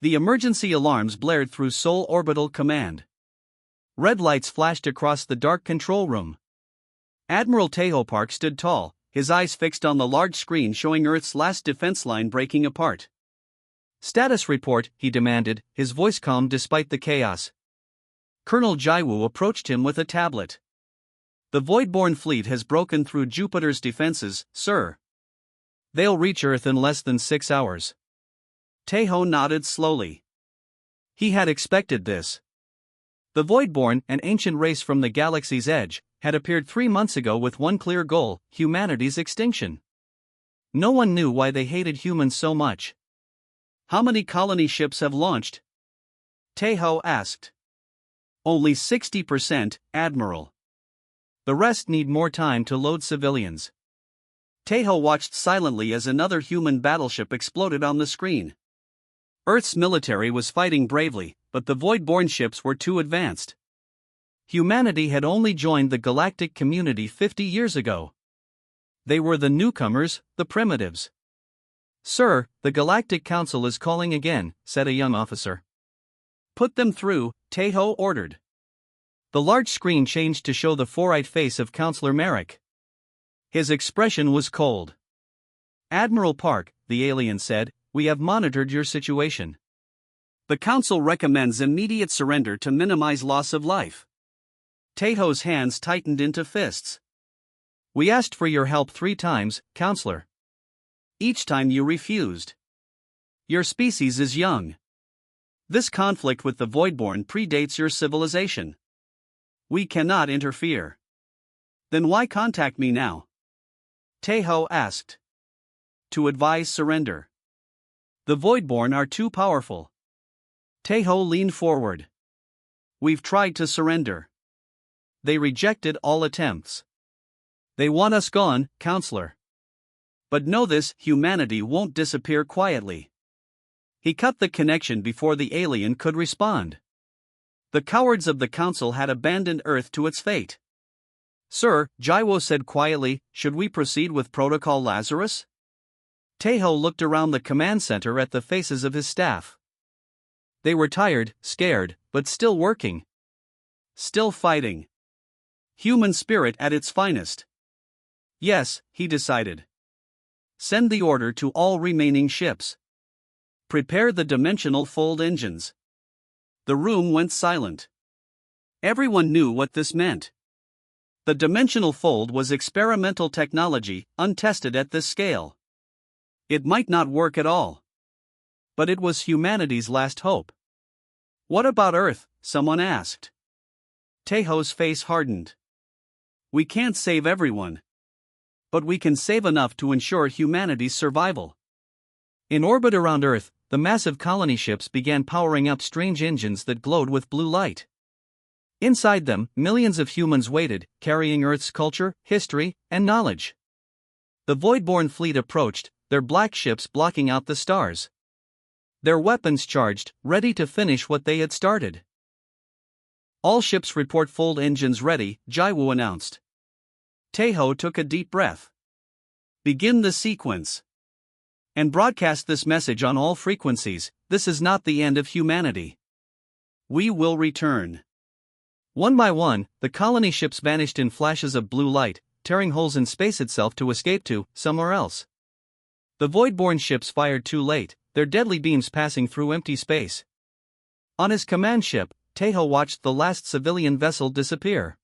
The emergency alarms blared through Sol Orbital Command. Red lights flashed across the dark control room. Admiral Tejo Park stood tall, his eyes fixed on the large screen showing Earth's last defense line breaking apart. "Status report," he demanded, his voice calm despite the chaos. Colonel Jaiwu approached him with a tablet. "The Voidborn fleet has broken through Jupiter's defenses, sir. They'll reach Earth in less than 6 hours." Tejo nodded slowly. He had expected this. The Voidborn, an ancient race from the galaxy's edge, had appeared 3 months ago with one clear goal: humanity's extinction. No one knew why they hated humans so much. "How many colony ships have launched?" Tejo asked. "Only 60%, Admiral. The rest need more time to load civilians." Tejo watched silently as another human battleship exploded on the screen. Earth's military was fighting bravely, but the Voidborn ships were too advanced. Humanity had only joined the galactic community 50 years ago. They were the newcomers, the primitives. "Sir, the Galactic Council is calling again," said a young officer. "Put them through," Tejo ordered. The large screen changed to show the four-eyed face of Counselor Merrick. His expression was cold. "Admiral Park," the alien said, "we have monitored your situation. The Council recommends immediate surrender to minimize loss of life." Tejo's hands tightened into fists. "We asked for your help 3 times, Counselor. Each time you refused. Your species is young. This conflict with the Voidborn predates your civilization. We cannot interfere." "Then why contact me now?" Tejo asked. "To advise surrender. The Voidborn are too powerful." Tejo leaned forward. "We've tried to surrender. They rejected all attempts. They want us gone, Counselor. But know this: humanity won't disappear quietly." He cut the connection before the alien could respond. The cowards of the Council had abandoned Earth to its fate. "Sir," Jaiwo said quietly, "should we proceed with Protocol Lazarus?" Tejo looked around the command center at the faces of his staff. They were tired, scared, but still working. Still fighting. Human spirit at its finest. "Yes," he decided. "Send the order to all remaining ships. Prepare the dimensional fold engines." The room went silent. Everyone knew what this meant. The dimensional fold was experimental technology, untested at this scale. It might not work at all. But it was humanity's last hope. "What about Earth?" someone asked. Tejo's face hardened. "We can't save everyone. But we can save enough to ensure humanity's survival." In orbit around Earth, the massive colony ships began powering up strange engines that glowed with blue light. Inside them, millions of humans waited, carrying Earth's culture, history, and knowledge. The Voidborn fleet approached, their black ships blocking out the stars. Their weapons charged, ready to finish what they had started. "All ships report fold engines ready," Jaiwu announced. Tejo took a deep breath. "Begin the sequence. And broadcast this message on all frequencies: this is not the end of humanity. We will return." One by one, the colony ships vanished in flashes of blue light, tearing holes in space itself to escape to somewhere else. The Voidborn ships fired too late, their deadly beams passing through empty space. On his command ship, Tejo watched the last civilian vessel disappear.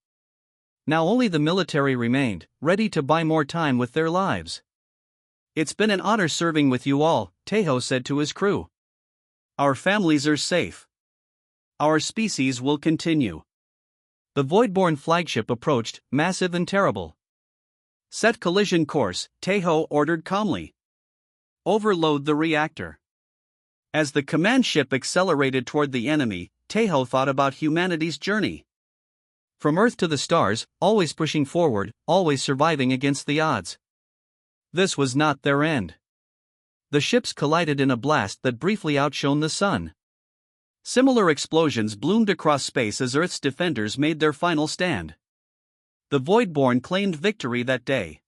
Now only the military remained, ready to buy more time with their lives. "It's been an honor serving with you all," Tejo said to his crew. "Our families are safe. Our species will continue." The Voidborn flagship approached, massive and terrible. "Set collision course," Tejo ordered calmly. "Overload the reactor." As the command ship accelerated toward the enemy, Tejo thought about humanity's journey. From Earth to the stars, always pushing forward, always surviving against the odds. This was not their end. The ships collided in a blast that briefly outshone the sun. Similar explosions bloomed across space as Earth's defenders made their final stand. The Voidborn claimed victory that day.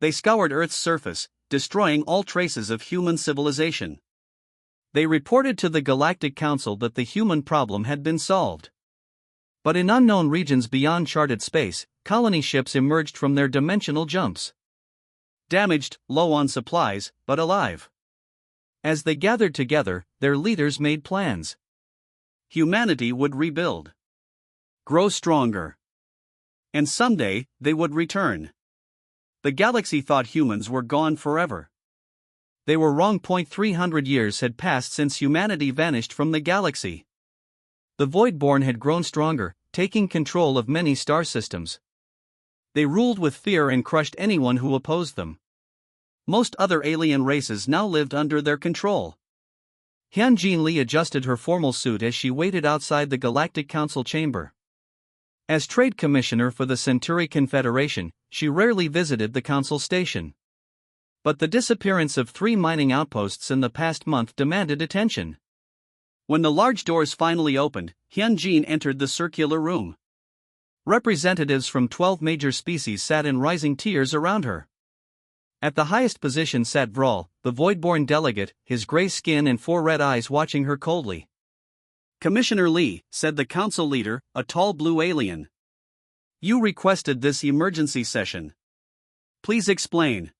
They scoured Earth's surface, destroying all traces of human civilization. They reported to the Galactic Council that the human problem had been solved. But in unknown regions beyond charted space, colony ships emerged from their dimensional jumps. Damaged, low on supplies, but alive. As they gathered together, their leaders made plans. Humanity would rebuild. Grow stronger. And someday, they would return. The galaxy thought humans were gone forever. They were wrong. 300 years had passed since humanity vanished from the galaxy. The Voidborn had grown stronger, taking control of many star systems. They ruled with fear and crushed anyone who opposed them. Most other alien races now lived under their control. Hyunjin Lee adjusted her formal suit as she waited outside the Galactic Council chamber. As Trade Commissioner for the Centauri Confederation, she rarely visited the Council station. But the disappearance of 3 mining outposts in the past month demanded attention. When the large doors finally opened, Hyunjin entered the circular room. Representatives from 12 major species sat in rising tiers around her. At the highest position sat Vral, the Voidborn delegate, his gray skin and 4 red eyes watching her coldly. "Commissioner Lee," said the council leader, a tall blue alien. "You requested this emergency session. Please explain."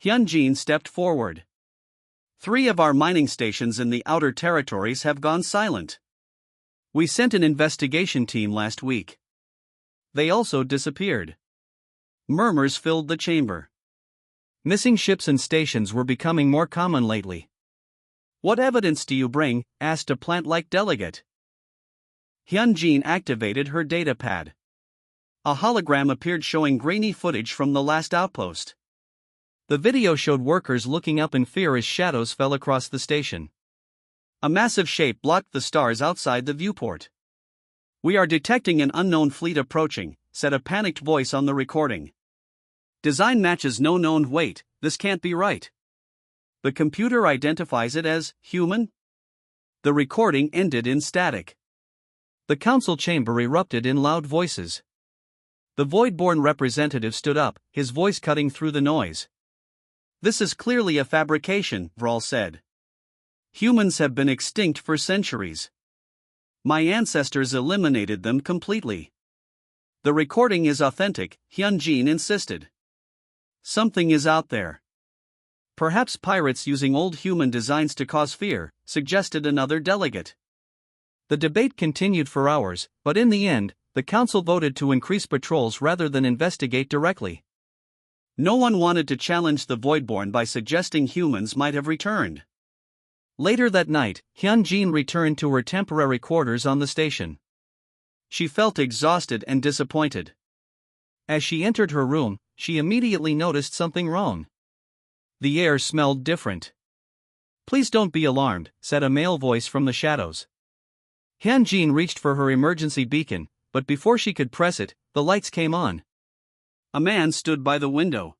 Hyunjin stepped forward. 3 of our mining stations in the outer territories have gone silent. We sent an investigation team last week. They also disappeared. Murmurs filled the chamber. Missing ships and stations were becoming more common lately. "What evidence do you bring?" asked a plant-like delegate. Hyunjin activated her datapad. A hologram appeared showing grainy footage from the last outpost. The video showed workers looking up in fear as shadows fell across the station. A massive shape blocked the stars outside the viewport. "We are detecting an unknown fleet approaching," said a panicked voice on the recording. "Design matches no known weight, this can't be right. The computer identifies it as human?" The recording ended in static. The council chamber erupted in loud voices. The Voidborn representative stood up, his voice cutting through the noise. "This is clearly a fabrication," Vral said. "Humans have been extinct for centuries. My ancestors eliminated them completely." "The recording is authentic," Hyunjin insisted. "Something is out there. Perhaps pirates using old human designs to cause fear," suggested another delegate. The debate continued for hours, but in the end, the council voted to increase patrols rather than investigate directly. No one wanted to challenge the Voidborn by suggesting humans might have returned. Later that night, Hyunjin returned to her temporary quarters on the station. She felt exhausted and disappointed. As she entered her room, she immediately noticed something wrong. The air smelled different. "Please don't be alarmed," said a male voice from the shadows. Hyunjin reached for her emergency beacon, but before she could press it, the lights came on. A man stood by the window.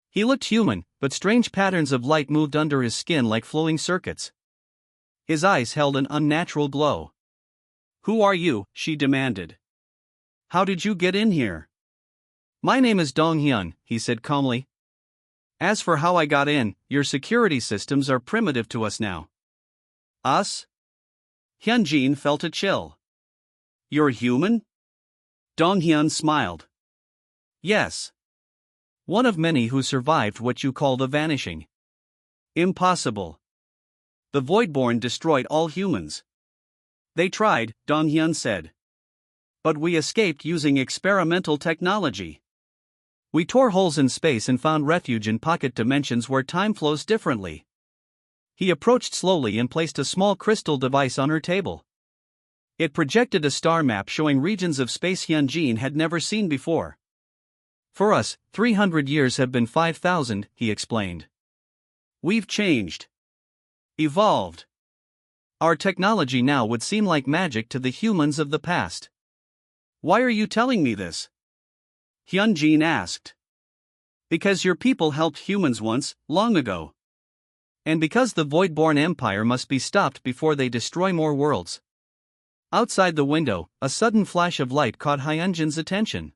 He looked human, but strange patterns of light moved under his skin like flowing circuits. His eyes held an unnatural glow. "Who are you?" she demanded. "How did you get in here?" "My name is Donghyun," he said calmly. "As for how I got in, your security systems are primitive to us now." "Us?" Hyunjin felt a chill. "You're human?" Donghyun smiled. "Yes. One of many who survived what you call the vanishing." "Impossible. The Voidborn destroyed all humans." "They tried," Donghyun said. "But we escaped using experimental technology. We tore holes in space and found refuge in pocket dimensions where time flows differently." He approached slowly and placed a small crystal device on her table. It projected a star map showing regions of space Hyunjin had never seen before. "For us, 300 years have been 5,000, he explained. "We've changed. Evolved. Our technology now would seem like magic to the humans of the past." "Why are you telling me this?" Hyunjin asked. "Because your people helped humans once, long ago. And because the Voidborn Empire must be stopped before they destroy more worlds." Outside the window, a sudden flash of light caught Hyunjin's attention.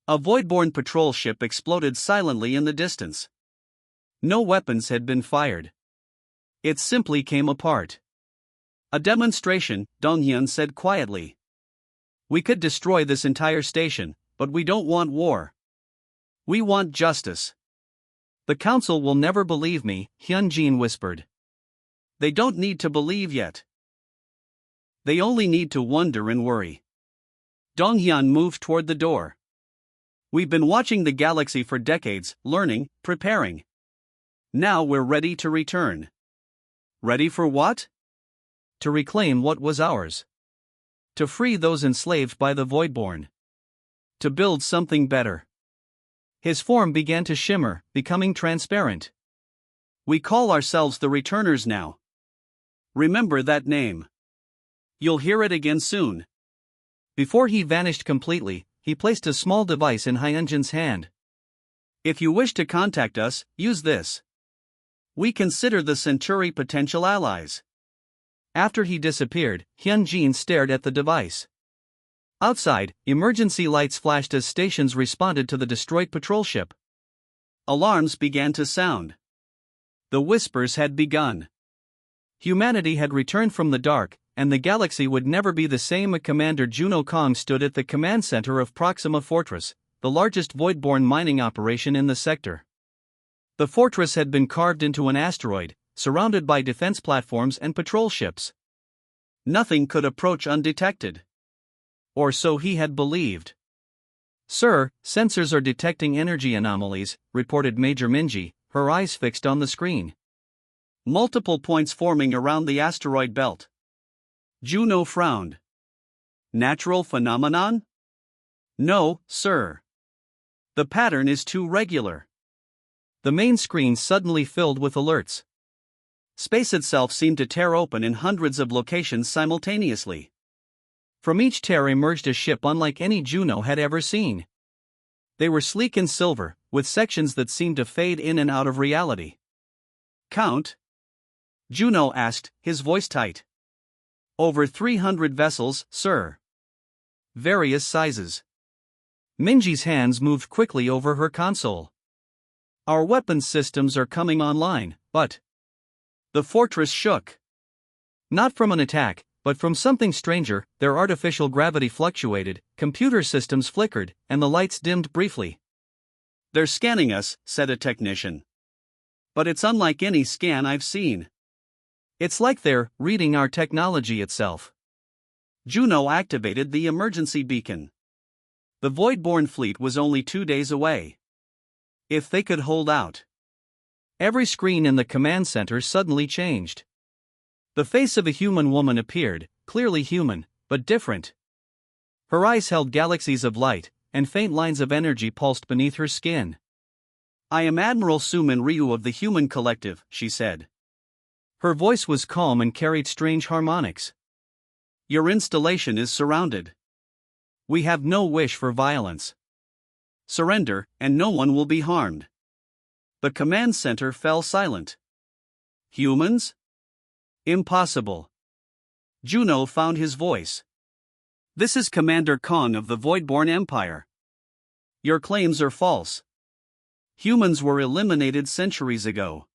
A Voidborn patrol ship exploded silently in the distance. No weapons had been fired. It simply came apart. A demonstration, Donghyun said quietly. We could destroy this entire station, but we don't want war. We want justice. The council will never believe me, Hyunjin whispered. They don't need to believe yet. They only need to wonder and worry. Donghyun moved toward the door. We've been watching the galaxy for decades, learning, preparing. Now we're ready to return. Ready for what? To reclaim what was ours. To free those enslaved by the Voidborn. To build something better. His form began to shimmer, becoming transparent. We call ourselves the Returners now. Remember that name. You'll hear it again soon. Before he vanished completely, he placed a small device in Hyunjin's hand. If you wish to contact us, use this. We consider the Centauri potential allies. After he disappeared, Hyunjin stared at the device. Outside, emergency lights flashed as stations responded to the destroyed patrol ship. Alarms began to sound. The whispers had begun. Humanity had returned from the dark, and the galaxy would never be the same. Commander Juno Kong stood at the command center of Proxima Fortress, the largest Voidborn mining operation in the sector. The fortress had been carved into an asteroid, surrounded by defense platforms and patrol ships. Nothing could approach undetected. Or so he had believed. Sir, sensors are detecting energy anomalies, reported Major Minji, her eyes fixed on the screen. Multiple points forming around the asteroid belt. Juno frowned. Natural phenomenon? No, sir. The pattern is too regular. The main screen suddenly filled with alerts. Space itself seemed to tear open in hundreds of locations simultaneously. From each tear emerged a ship unlike any Juno had ever seen. They were sleek and silver, with sections that seemed to fade in and out of reality. Count? Juno asked, his voice tight. Over 300 vessels, sir. Various sizes. Minji's hands moved quickly over her console. Our weapons systems are coming online, but... The fortress shook. Not from an attack, but from something stranger. Their artificial gravity fluctuated, computer systems flickered, and the lights dimmed briefly. They're scanning us, said a technician. But it's unlike any scan I've seen. It's like they're reading our technology itself. Juno activated the emergency beacon. The Voidborn fleet was only 2 days away. If they could hold out. Every screen in the command center suddenly changed. The face of a human woman appeared, clearly human, but different. Her eyes held galaxies of light, and faint lines of energy pulsed beneath her skin. I am Admiral Sumin Ryu of the Human Collective, she said. Her voice was calm and carried strange harmonics. Your installation is surrounded. We have no wish for violence. Surrender, and no one will be harmed. The command center fell silent. Humans? Impossible. Juno found his voice. This is Commander Kong of the Voidborn Empire. Your claims are false. Humans were eliminated centuries ago.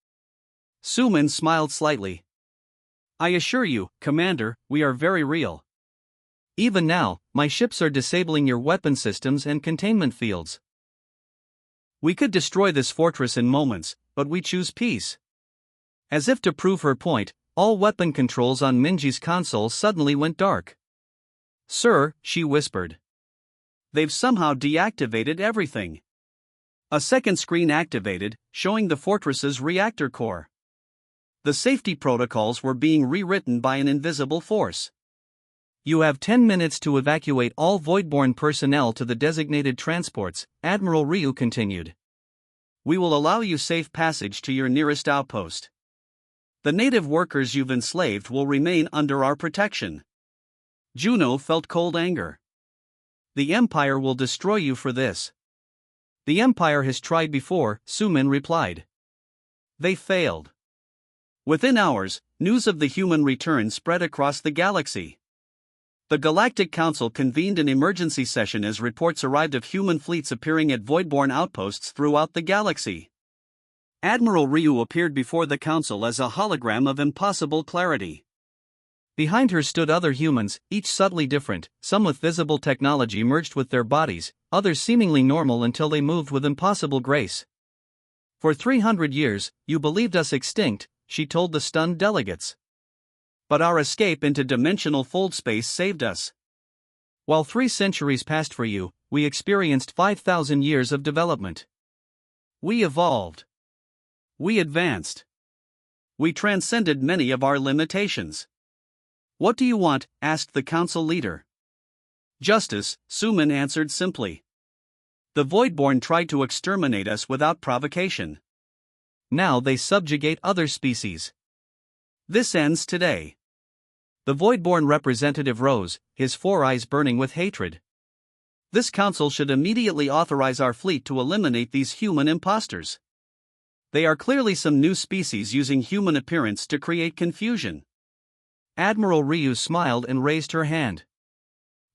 Sumin smiled slightly. I assure you, Commander, we are very real. Even now, my ships are disabling your weapon systems and containment fields. We could destroy this fortress in moments, but we choose peace. As if to prove her point, all weapon controls on Minji's console suddenly went dark. Sir, she whispered. They've somehow deactivated everything. A second screen activated, showing the fortress's reactor core. The safety protocols were being rewritten by an invisible force. You have 10 minutes to evacuate all Voidborn personnel to the designated transports, Admiral Ryu continued. We will allow you safe passage to your nearest outpost. The native workers you've enslaved will remain under our protection. Juno felt cold anger. The Empire will destroy you for this. The Empire has tried before, Sumin replied. They failed. Within hours, news of the human return spread across the galaxy. The Galactic Council convened an emergency session as reports arrived of human fleets appearing at Voidborn outposts throughout the galaxy. Admiral Ryu appeared before the council as a hologram of impossible clarity. Behind her stood other humans, each subtly different, some with visible technology merged with their bodies, others seemingly normal until they moved with impossible grace. For 300 years, you believed us extinct, she told the stunned delegates. But our escape into dimensional fold space saved us. While 3 centuries passed for you, we experienced 5,000 years of development. We evolved. We advanced. We transcended many of our limitations. What do you want? Asked the council leader. Justice, Suman answered simply. The Voidborn tried to exterminate us without provocation. Now they subjugate other species. This ends today. The Voidborn representative rose, his 4 eyes burning with hatred. This council should immediately authorize our fleet to eliminate these human imposters. They are clearly some new species using human appearance to create confusion. Admiral Ryu smiled and raised her hand.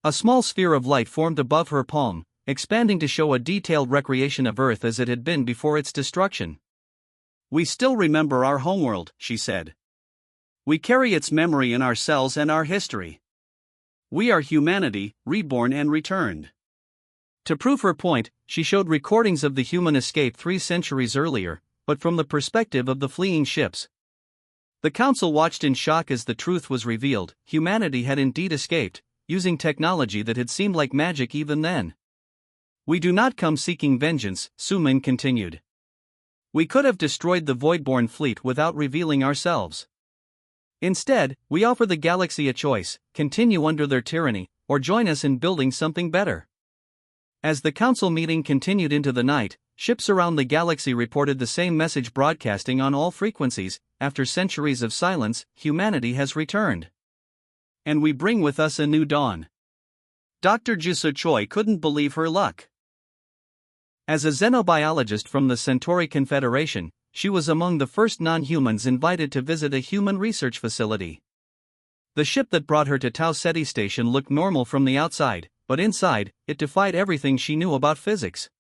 A small sphere of light formed above her palm, expanding to show a detailed recreation of Earth as it had been before its destruction. We still remember our homeworld, she said. We carry its memory in our cells and our history. We are humanity, reborn and returned. To prove her point, she showed recordings of the human escape 3 centuries earlier, but from the perspective of the fleeing ships. The council watched in shock as the truth was revealed. Humanity had indeed escaped, using technology that had seemed like magic even then. We do not come seeking vengeance, Suman continued. We could have destroyed the Voidborn fleet without revealing ourselves. Instead, we offer the galaxy a choice: continue under their tyranny, or join us in building something better. As the council meeting continued into the night, ships around the galaxy reported the same message broadcasting on all frequencies. After centuries of silence, humanity has returned. And we bring with us a new dawn. Dr. Jisoo Choi couldn't believe her luck. As a xenobiologist from the Centauri Confederation, she was among the first non-humans invited to visit a human research facility. The ship that brought her to Tau Ceti Station looked normal from the outside, but inside, it defied everything she knew about physics.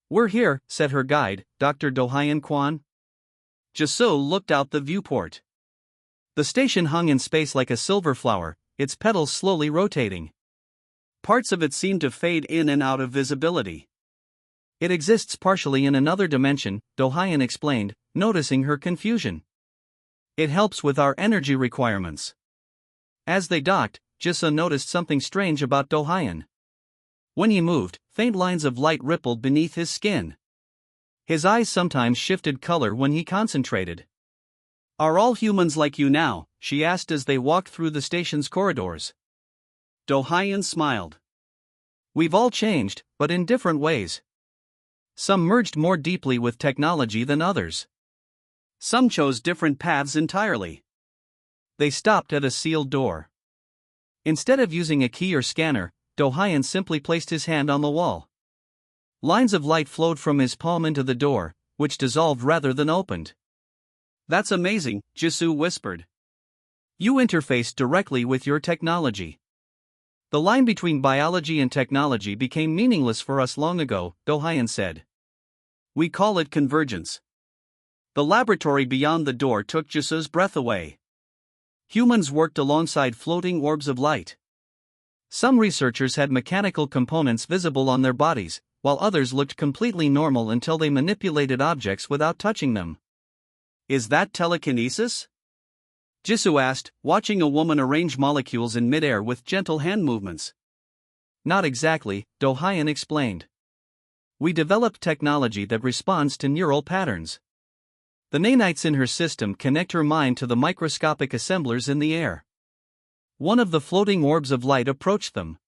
We're here, said her guide, Dr. Do-Hyun Kwan. Jisoo looked out the viewport. The station hung in space like a silver flower, its petals slowly rotating. Parts of it seemed to fade in and out of visibility. It exists partially in another dimension, Do-Hyun explained, noticing her confusion. It helps with our energy requirements. As they docked, Jisoo noticed something strange about Do-Hyun. When he moved, faint lines of light rippled beneath his skin. His eyes sometimes shifted color when he concentrated. Are all humans like you now? She asked as they walked through the station's corridors. Do-Hyun smiled. We've all changed, but in different ways. Some merged more deeply with technology than others. Some chose different paths entirely. They stopped at a sealed door. Instead of using a key or scanner, Do-Hyun simply placed his hand on the wall. Lines of light flowed from his palm into the door, which dissolved rather than opened. That's amazing, Jisoo whispered. You interfaced directly with your technology. The line between biology and technology became meaningless for us long ago, Do-Hyun said. We call it convergence. The laboratory beyond the door took Jisoo's breath away. Humans worked alongside floating orbs of light. Some researchers had mechanical components visible on their bodies, while others looked completely normal until they manipulated objects without touching them. Is that telekinesis? Jisoo asked, watching a woman arrange molecules in midair with gentle hand movements. Not exactly, Do-Hyun explained. We developed technology that responds to neural patterns. The nanites in her system connect her mind to the microscopic assemblers in the air. One of the floating orbs of light approached them.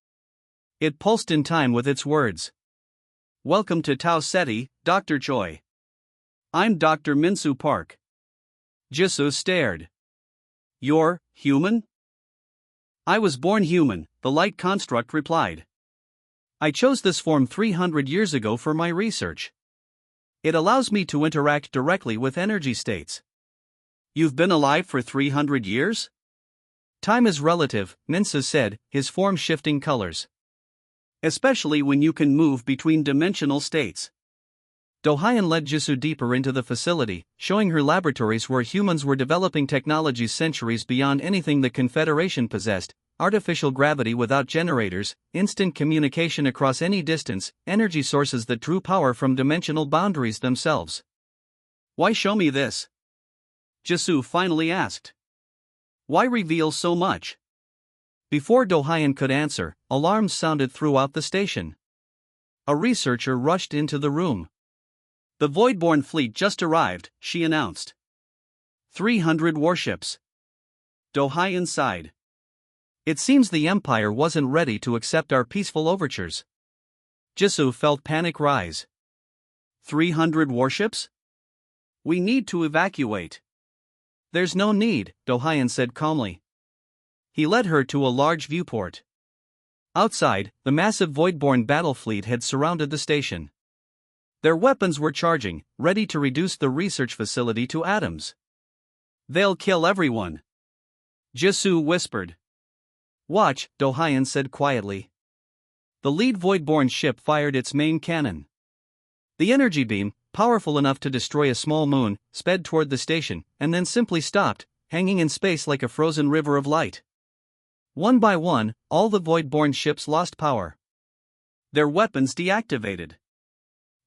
It pulsed in time with its words. Welcome to Tau Ceti, Dr. Choi. I'm Dr. Minsu Park. Jisoo stared. You're human? I was born human, the light construct replied. I chose this form 300 years ago for my research. It allows me to interact directly with energy states. You've been alive for 300 years? Time is relative, Minsu said, his form shifting colors. Especially when you can move between dimensional states. Do-Hyun led Jisoo deeper into the facility, showing her laboratories where humans were developing technologies centuries beyond anything the Confederation possessed: artificial gravity without generators, instant communication across any distance, energy sources that drew power from dimensional boundaries themselves. "Why show me this?" Jisoo finally asked. "Why reveal so much?" Before Do-Hyun could answer, alarms sounded throughout the station. A researcher rushed into the room. "The Voidborn fleet just arrived," she announced. 300 warships. Do-Hyun sighed. "It seems the Empire wasn't ready to accept our peaceful overtures." Jisoo felt panic rise. 300 warships? "We need to evacuate." "There's no need," Do-Hyun said calmly. He led her to a large viewport. Outside, the massive Voidborn battle fleet had surrounded the station. Their weapons were charging, ready to reduce the research facility to atoms. "They'll kill everyone," Jisoo whispered. "Watch," Do-Hyun said quietly. The lead Voidborn ship fired its main cannon. The energy beam, powerful enough to destroy a small moon, sped toward the station, and then simply stopped, hanging in space like a frozen river of light. One by one, all the Voidborn ships lost power. Their weapons deactivated.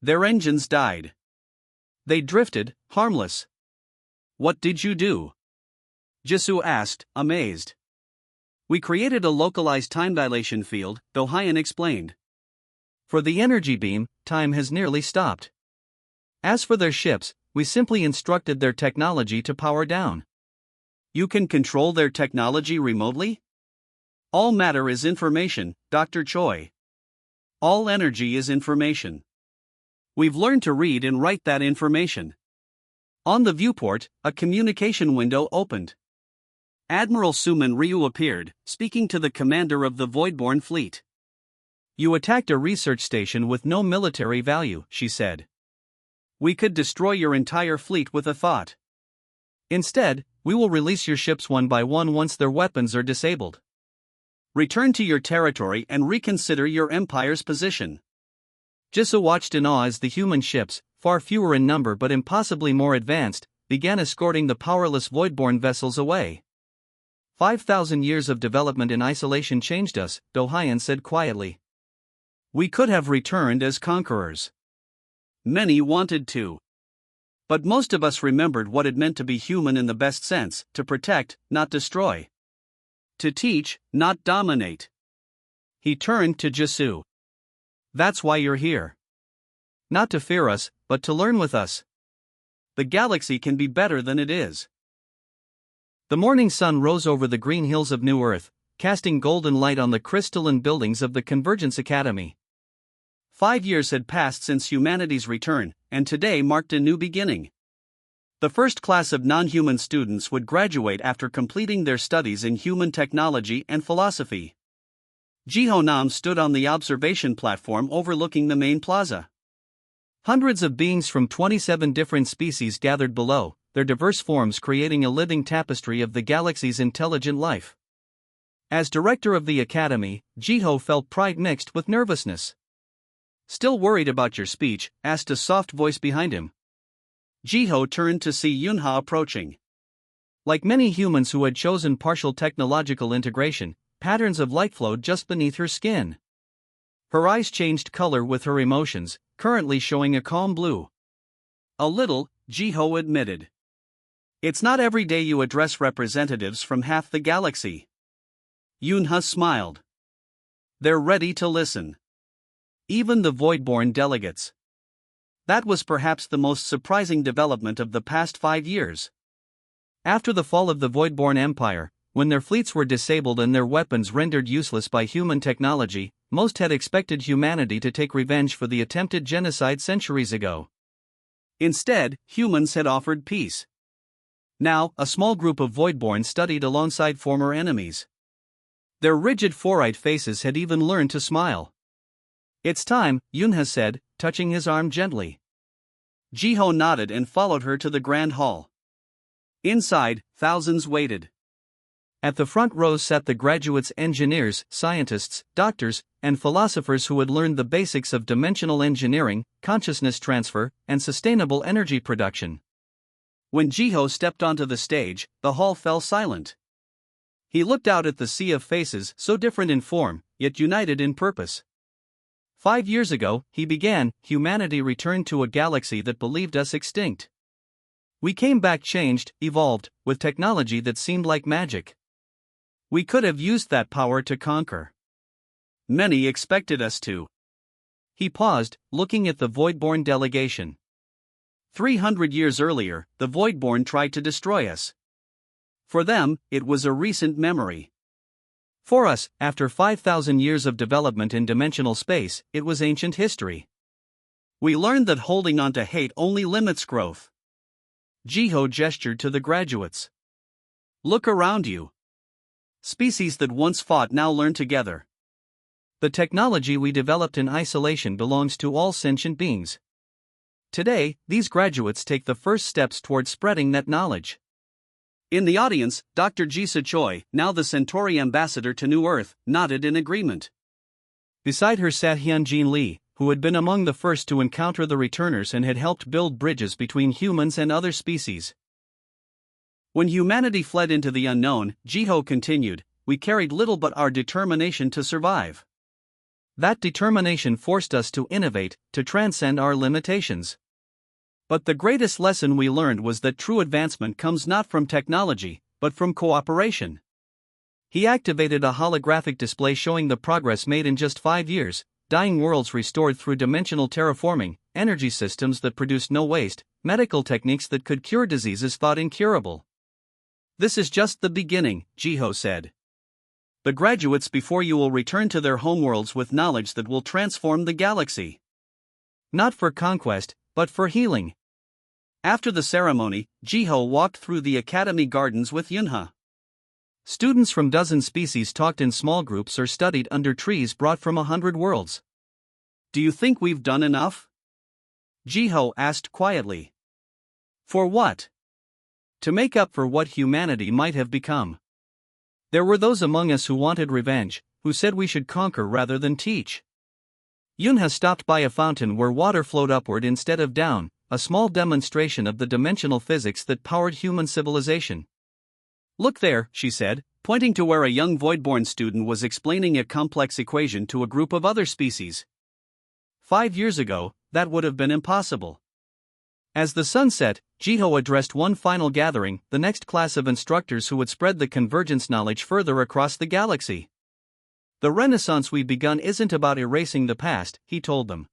Their engines died. They drifted, harmless. "What did you do?" Jisoo asked, amazed. "We created a localized time dilation field," Do-Hyun explained. "For the energy beam, time has nearly stopped. As for their ships, we simply instructed their technology to power down." "You can control their technology remotely?" "All matter is information, Dr. Choi. All energy is information. We've learned to read and write that information." On the viewport, a communication window opened. Admiral Suman Ryu appeared, speaking to the commander of the Voidborn fleet. "You attacked a research station with no military value," she said. "We could destroy your entire fleet with a thought. Instead, we will release your ships one by one once their weapons are disabled. Return to your territory and reconsider your empire's position." Jisoo watched in awe as the human ships, far fewer in number but impossibly more advanced, began escorting the powerless Voidborn vessels away. 5,000 years of development in isolation changed us," Do-Hyun said quietly. "We could have returned as conquerors. Many wanted to. But most of us remembered what it meant to be human in the best sense: to protect, not destroy. To teach, not dominate." He turned to Jisoo. "That's why you're here. Not to fear us, but to learn with us. The galaxy can be better than it is." The morning sun rose over the green hills of New Earth, casting golden light on the crystalline buildings of the Convergence Academy. 5 years had passed since humanity's return, and today marked a new beginning. The first class of non-human students would graduate after completing their studies in human technology and philosophy. Jiho-nam stood on the observation platform overlooking the main plaza. Hundreds of beings from 27 different species gathered below, their diverse forms creating a living tapestry of the galaxy's intelligent life. As director of the academy, Jiho felt pride mixed with nervousness. "Still worried about your speech?" asked a soft voice behind him. Jiho turned to see Yunha approaching. Like many humans who had chosen partial technological integration, patterns of light flowed just beneath her skin. Her eyes changed color with her emotions, currently showing a calm blue. "A little," Jiho admitted. "It's not every day you address representatives from half the galaxy." Yunha smiled. "They're ready to listen. Even the Voidborn delegates." That was perhaps the most surprising development of the past 5 years. After the fall of the Voidborn Empire, when their fleets were disabled and their weapons rendered useless by human technology, most had expected humanity to take revenge for the attempted genocide centuries ago. Instead, humans had offered peace. Now, a small group of Voidborn studied alongside former enemies. Their rigid four-eyed faces had even learned to smile. "It's time," Yunha said, touching his arm gently. Jiho nodded and followed her to the grand hall. Inside, thousands waited. At the front rows sat the graduates, engineers, scientists, doctors, and philosophers who had learned the basics of dimensional engineering, consciousness transfer, and sustainable energy production. When Jiho stepped onto the stage, the hall fell silent. He looked out at the sea of faces so different in form, yet united in purpose. 5 years ago, he began, humanity returned to a galaxy that believed us extinct. We came back changed, evolved, with technology that seemed like magic. We could have used that power to conquer. Many expected us to. He paused, looking at the Voidborn delegation. 300 years earlier, the Voidborn tried to destroy us. For them, it was a recent memory. For us, after 5,000 years of development in dimensional space, it was ancient history. We learned that holding on to hate only limits growth. Jiho gestured to the graduates. Look around you. Species that once fought now learn together. The technology we developed in isolation belongs to all sentient beings. Today, these graduates take the first steps toward spreading that knowledge. In the audience, Dr. Jisa Choi, now the Centauri ambassador to New Earth, nodded in agreement. Beside her sat Hyunjin Lee, who had been among the first to encounter the returners and had helped build bridges between humans and other species. When humanity fled into the unknown, Jiho continued, we carried little but our determination to survive. That determination forced us to innovate, to transcend our limitations. But the greatest lesson we learned was that true advancement comes not from technology, but from cooperation. He activated a holographic display showing the progress made in just 5 years, dying worlds restored through dimensional terraforming, energy systems that produced no waste, medical techniques that could cure diseases thought incurable. This is just the beginning, Jiho said. The graduates before you will return to their homeworlds with knowledge that will transform the galaxy. Not for conquest, but for healing. After the ceremony, Jiho walked through the academy gardens with Yunha. Students from dozen species talked in small groups or studied under trees brought from 100 worlds. Do you think we've done enough? Jiho asked quietly. For what? To make up for what humanity might have become. There were those among us who wanted revenge, who said we should conquer rather than teach. Yunha stopped by a fountain where water flowed upward instead of down, a small demonstration of the dimensional physics that powered human civilization. Look there, she said, pointing to where a young Voidborn student was explaining a complex equation to a group of other species. 5 years ago, that would have been impossible. As the sun set, Jiho addressed one final gathering, the next class of instructors who would spread the convergence knowledge further across the galaxy. The renaissance we've begun isn't about erasing the past, he told them.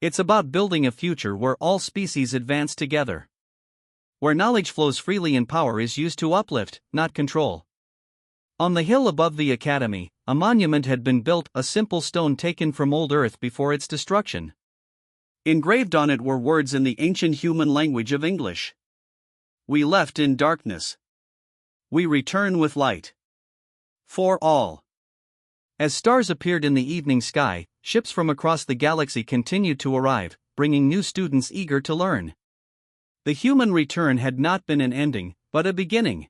It's about building a future where all species advance together. Where knowledge flows freely and power is used to uplift, not control. On the hill above the academy, a monument had been built, a simple stone taken from old Earth before its destruction. Engraved on it were words in the ancient human language of English. We left in darkness. We return with light. For all. As stars appeared in the evening sky, ships from across the galaxy continued to arrive, bringing new students eager to learn. The human return had not been an ending, but a beginning.